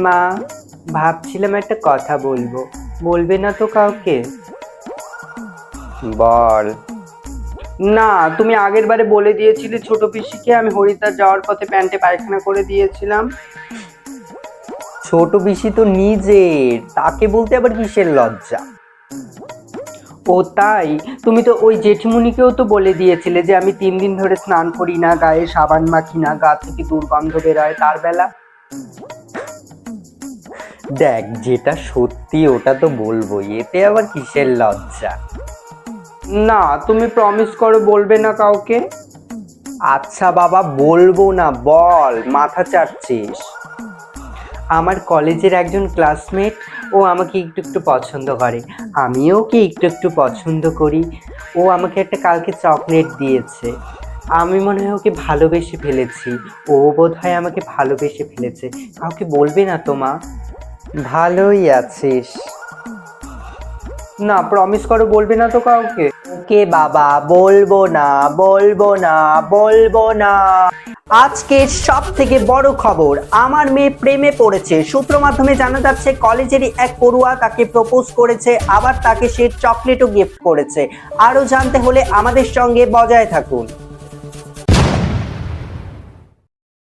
মা, ভাবছিলাম একটা কথা বলবো, বলবে না তো কাউকে? বল। না, তুমি আগের বারে বলে দিয়েছিলে ছোট পিসিকে আমি হরিদ্বার যাওয়ার পথে প্যান্টে পায়খানা করে দিয়েছিলাম। ছোট পিসি তো নিজের, তাকে বলতে আবার কিসের লজ্জা? ও তাই? তুমি তো ওই জেঠিমুনিকেও তো বলে দিয়েছিলে যে আমি 3 দিন ধরে স্নান করি না, গায়ে সাবান মাখি না, গা থেকে দুর্গন্ধ বেরোয়। তার বেলা দেখ, যেটা সত্যি ওটা তো বলবোই, এতে আবার কিসের লজ্জা? না, তুমি প্রমিস করো বলবে না কাউকে। আচ্ছা বাবা, বলবো না, বল, মাথা চাটছিস? আমার কলেজের একজন ক্লাসমেট, ও আমাকে একটু একটু পছন্দ করে, আমিও ওকে একটু একটু পছন্দ করি। ও আমাকে একটা কালকে চকলেট দিয়েছে, আমি মনে হয় ওকে ভালোবেসে ফেলেছি, ও বোধহয় আমাকে ভালোবেসে ফেলেছে। কাউকে বলবে না তো মা? ভালোই আছিস। না, প্রমিস করো বলবে না তো কাউকে। ওকে বাবা, বলবো না, বলবো না, বলবো না। আজকের সব থেকে বড় খবর, আমার মেয়ে প্রেমে পড়েছে। সূত্র মাধ্যমে জানা যাচ্ছে কলেজেরই এক পড়ুয়া তাকে প্রপোজ করেছে, আবার তাকে সে চকলেটও গিফট করেছে। আরো জানতে হলে আমাদের সঙ্গে বজায় থাকুন।